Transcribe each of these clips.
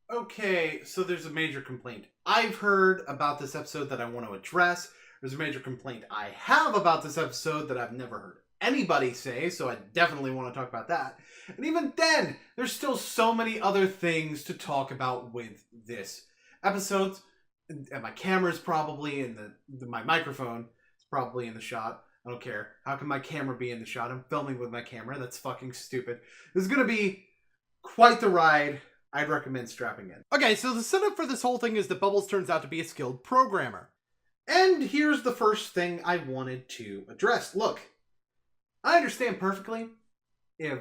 Okay, so there's a major complaint I've heard about this episode that I want to address. There's a major complaint I have about this episode that I've never heard anybody say, so I definitely want to talk about that. And even then, there's still so many other things to talk about with this episode. And my camera's probably in my microphone is probably in the shot. I don't care. How can my camera be in the shot? I'm filming with my camera. That's fucking stupid. This is going to be quite the ride. I'd recommend strapping in. Okay, so the setup for this whole thing is that Bubbles turns out to be a skilled programmer. And here's the first thing I wanted to address. Look, I understand perfectly if,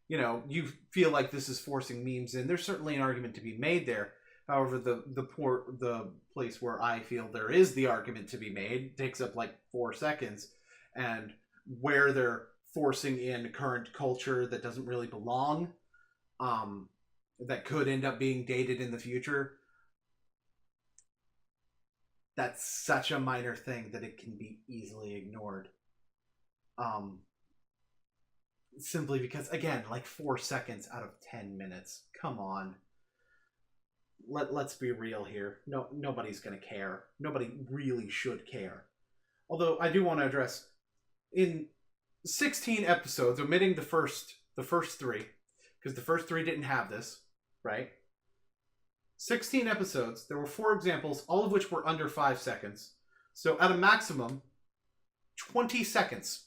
you feel like this is forcing memes in. There's certainly an argument to be made there. However, the place where I feel there is the argument to be made takes up like 4 seconds. And where they're forcing in current culture that doesn't really belong, that could end up being dated in the future, that's such a minor thing that it can be easily ignored. Simply because, again, like 4 seconds out of 10 minutes. Come on. Let's be real here. No, nobody's gonna care. Nobody really should care. Although I do want to address, in 16 episodes, omitting the first 3, because the first 3 didn't have this, right? 16 episodes, there were 4 examples, all of which were under 5 seconds. So at a maximum, 20 seconds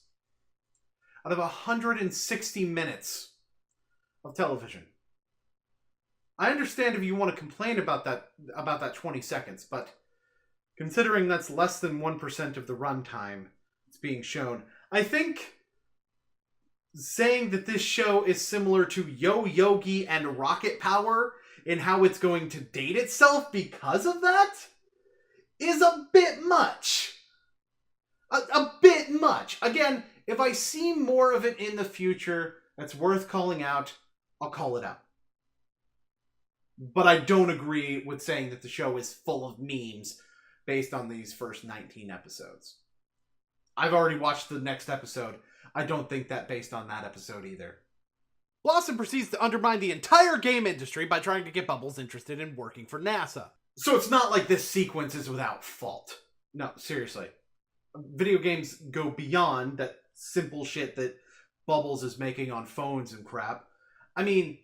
out of 160 minutes of television. I understand if you want to complain about that 20 seconds, but considering that's less than 1% of the runtime that's being shown, I think saying that this show is similar to Yo Yogi and Rocket Power in how it's going to date itself because of that is a bit much. A bit much. Again, if I see more of it in the future that's worth calling out, I'll call it out. But I don't agree with saying that the show is full of memes based on these first 19 episodes. I've already watched the next episode. I don't think that based on that episode either. Blossom proceeds to undermine the entire game industry by trying to get Bubbles interested in working for NASA. So it's not like this sequence is without fault. No, seriously. Video games go beyond that simple shit that Bubbles is making on phones and crap. I mean,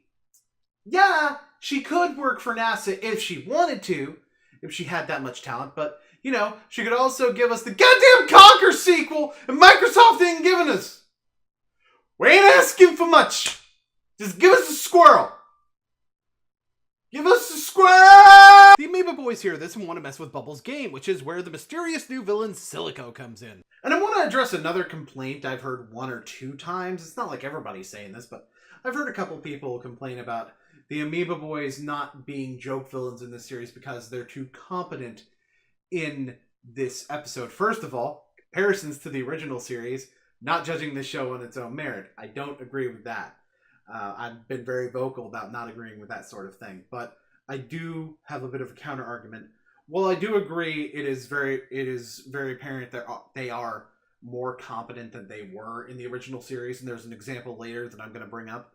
yeah, she could work for NASA if she wanted to, if she had that much talent, but, she could also give us the goddamn Conquer sequel, and Microsoft ain't giving us. We ain't asking for much. Just give us a squirrel. Give us a squirrel! The Amoeba Boys hear this and want to mess with Bubbles' game, which is where the mysterious new villain Silico comes in. And I want to address another complaint I've heard 1 or 2 times. It's not like everybody's saying this, but I've heard a couple people complain about the Amoeba Boys not being joke villains in this series because they're too competent in this episode. First of all, comparisons to the original series, not judging this show on its own merit. I don't agree with that. I've been very vocal about not agreeing with that sort of thing, but I do have a bit of a counter argument. While I do agree it is very apparent that they are more competent than they were in the original series, and there's an example later that I'm going to bring up,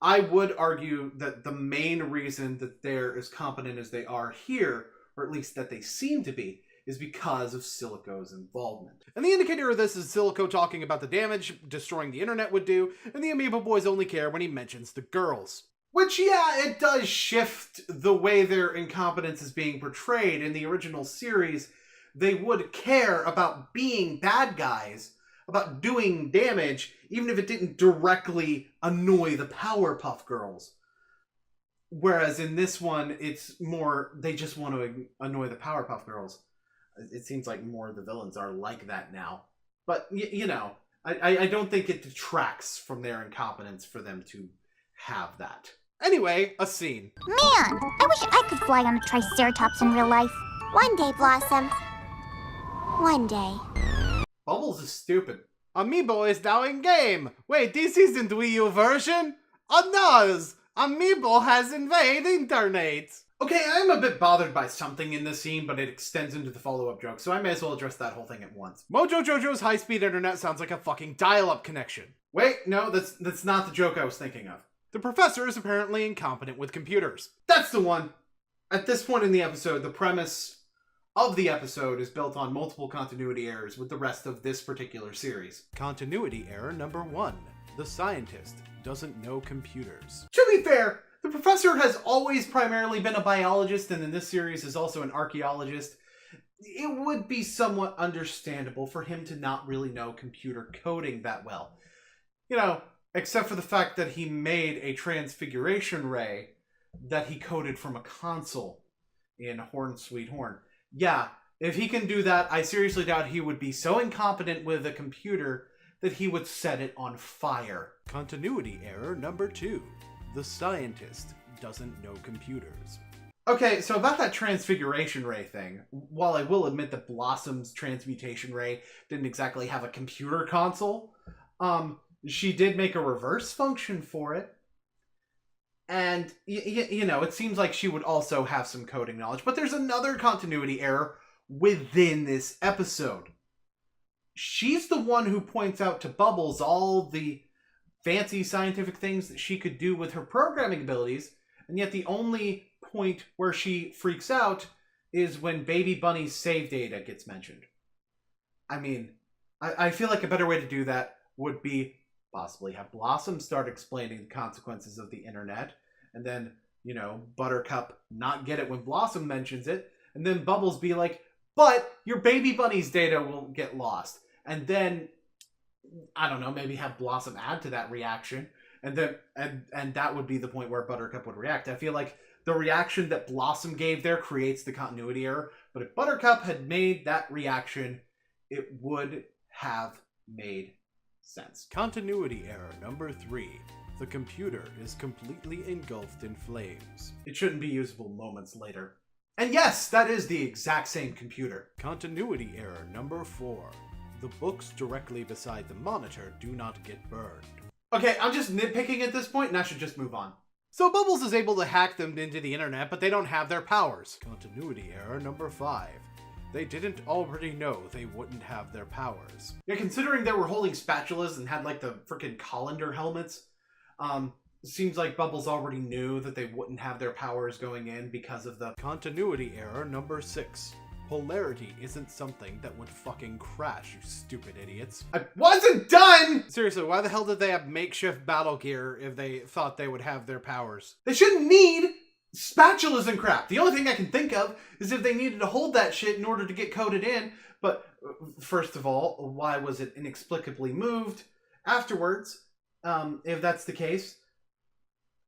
I would argue that the main reason that they're as competent as they are here, or at least that they seem to be, is because of Silico's involvement. And the indicator of this is Silico talking about the damage destroying the internet would do, and the Amoeba Boys only care when he mentions the girls. Which, yeah, it does shift the way their incompetence is being portrayed. In the original series, they would care about being bad guys, about doing damage, even if it didn't directly annoy the Powerpuff Girls. Whereas in this one, it's more, they just want to annoy the Powerpuff Girls. It seems like more of the villains are like that now. But, I don't think it detracts from their incompetence for them to have that. Anyway, a scene. Man, I wish I could fly on a Triceratops in real life. One day, Blossom. One day. Bubbles is stupid. Amiibo is now in game. Wait, this isn't Wii U version? Oh no! Amiibo has invaded internet. Okay, I'm a bit bothered by something in this scene, but it extends into the follow-up joke, so I may as well address that whole thing at once. Mojo Jojo's high-speed internet sounds like a fucking dial-up connection. Wait, no, that's not the joke I was thinking of. The professor is apparently incompetent with computers. That's the one. At this point in the episode, the premise of the episode is built on multiple continuity errors with the rest of this particular series. Continuity error number 1. The scientist doesn't know computers. To be fair, the professor has always primarily been a biologist, and in this series is also an archaeologist. It would be somewhat understandable for him to not really know computer coding that well. You know, except for the fact that he made a transfiguration ray that he coded from a console in Horn Sweet Horn. Yeah, if he can do that, I seriously doubt he would be so incompetent with a computer that he would set it on fire. Continuity error number 2. The scientist doesn't know computers. Okay, so about that transfiguration ray thing, while I will admit that Blossom's transmutation ray didn't exactly have a computer console, she did make a reverse function for it. And, you know, it seems like she would also have some coding knowledge. But there's another continuity error within this episode. She's the one who points out to Bubbles all the fancy scientific things that she could do with her programming abilities. And yet the only point where she freaks out is when Baby Bunny's save data gets mentioned. I mean, I feel like a better way to do that would be possibly have Blossom start explaining the consequences of the internet, and then, you know, Buttercup not get it when Blossom mentions it, and then Bubbles be like, but your Baby Bunny's data will get lost. And then, I don't know, maybe have Blossom add to that reaction, and then and that would be the point where Buttercup would react. I feel like the reaction that Blossom gave there creates the continuity error, but if Buttercup had made that reaction, it would have made sense. Continuity error number 3. The computer is completely engulfed in flames. It shouldn't be usable moments later. And yes, that is the exact same computer. Continuity error number 4. The books directly beside the monitor do not get burned. Okay, I'm just nitpicking at this point, and I should just move on. So Bubbles is able to hack them into the internet, but they don't have their powers. Continuity error number 5. They didn't already know they wouldn't have their powers. Yeah, considering they were holding spatulas and had like the freaking colander helmets, seems like Bubbles already knew that they wouldn't have their powers going in because of the... Continuity error number 6. Polarity isn't something that would fucking crash, you stupid idiots. I wasn't done! Seriously, why the hell did they have makeshift battle gear if they thought they would have their powers? They shouldn't need spatulas and crap. The only thing I can think of is if they needed to hold that shit in order to get coded in. But first of all, why was it inexplicably moved afterwards, if that's the case?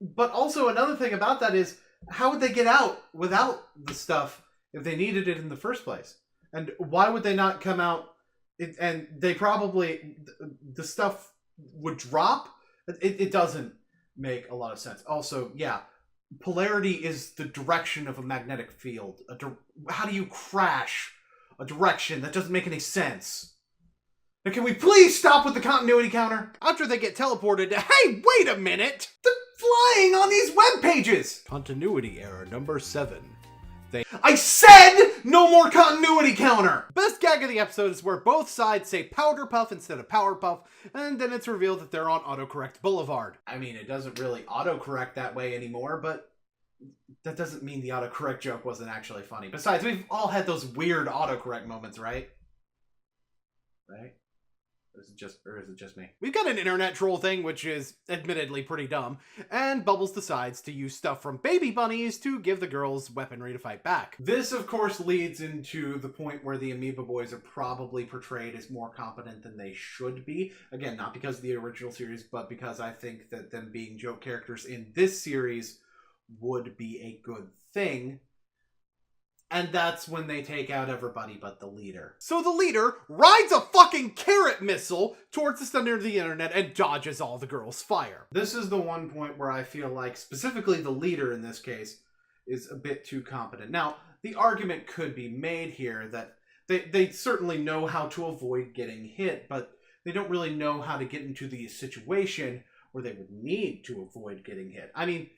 But also another thing about that is, how would they get out without the stuff if they needed it in the first place? And why would they not come out and they probably, the stuff would drop? It doesn't make a lot of sense. Also, yeah, polarity is the direction of a magnetic field. How do you crash a direction? That doesn't make any sense. Now, can we please stop with the continuity counter? After they get teleported to, hey, wait a minute! They're flying on these web pages! Continuity error number 7. I said no more continuity counter! Best gag of the episode is where both sides say Powderpuff instead of Powerpuff, and then it's revealed that they're on autocorrect boulevard. I mean, it doesn't really autocorrect that way anymore, but that doesn't mean the autocorrect joke wasn't actually funny. Besides, we've all had those weird autocorrect moments, right? Right? Or is it just me? We've got an internet troll thing, which is admittedly pretty dumb, and Bubbles decides to use stuff from Baby Bunnies to give the girls weaponry to fight back. This, of course, leads into the point where the Amoeba Boys are probably portrayed as more competent than they should be. Again, not because of the original series, but because I think that them being joke characters in this series would be a good thing. And that's when they take out everybody but the leader. So the leader rides a fucking carrot missile towards the center of the internet and dodges all the girls' fire. This is the one point where I feel like, specifically the leader in this case, is a bit too competent. Now, the argument could be made here that they certainly know how to avoid getting hit, but they don't really know how to get into the situation where they would need to avoid getting hit. I mean,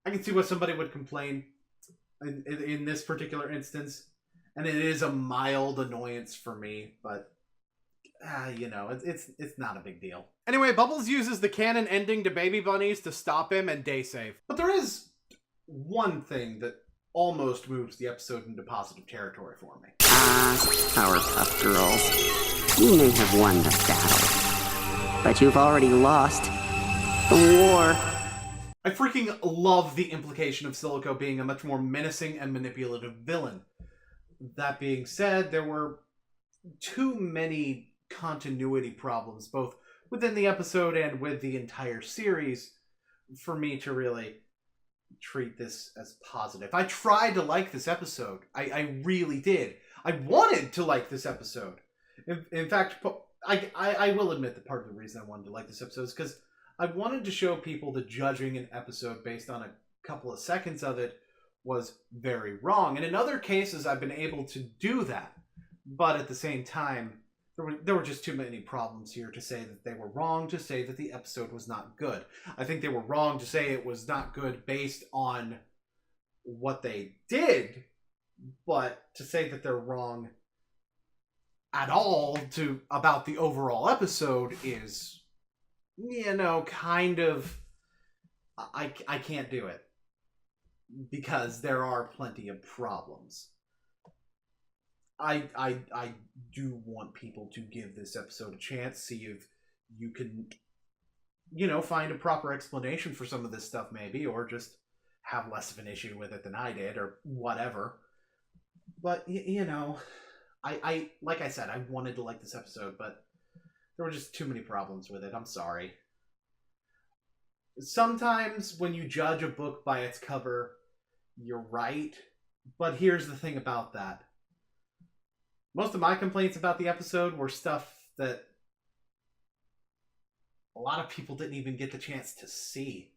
I can see why somebody would complain in this particular instance, and it is a mild annoyance for me, but it's not a big deal. Anyway, Bubbles uses the canon ending to Baby Bunnies to stop him and day save. But there is one thing that almost moves the episode into positive territory for me. Powerpuff Girls. You may have won the battle, but you've already lost the war. I freaking love the implication of Silico being a much more menacing and manipulative villain. That being said, there were too many continuity problems, both within the episode and with the entire series, for me to really treat this as positive. I tried to like this episode. I really did. I wanted to like this episode. In fact, I will admit that part of the reason I wanted to like this episode is because I wanted to show people that judging an episode based on a couple of seconds of it was very wrong. And in other cases, I've been able to do that. But at the same time, there were just too many problems here to say that they were wrong, to say that the episode was not good. I think they were wrong to say it was not good based on what they did, but to say that they're wrong at all about the overall episode is, kind of, I can't do it because there are plenty of problems. I do want people to give this episode a chance, see if you can, find a proper explanation for some of this stuff maybe, or just have less of an issue with it than I did, or whatever. But, I like I said, I wanted to like this episode, but there were just too many problems with it. I'm sorry. Sometimes when you judge a book by its cover, you're right. But here's the thing about that. Most of my complaints about the episode were stuff that a lot of people didn't even get the chance to see.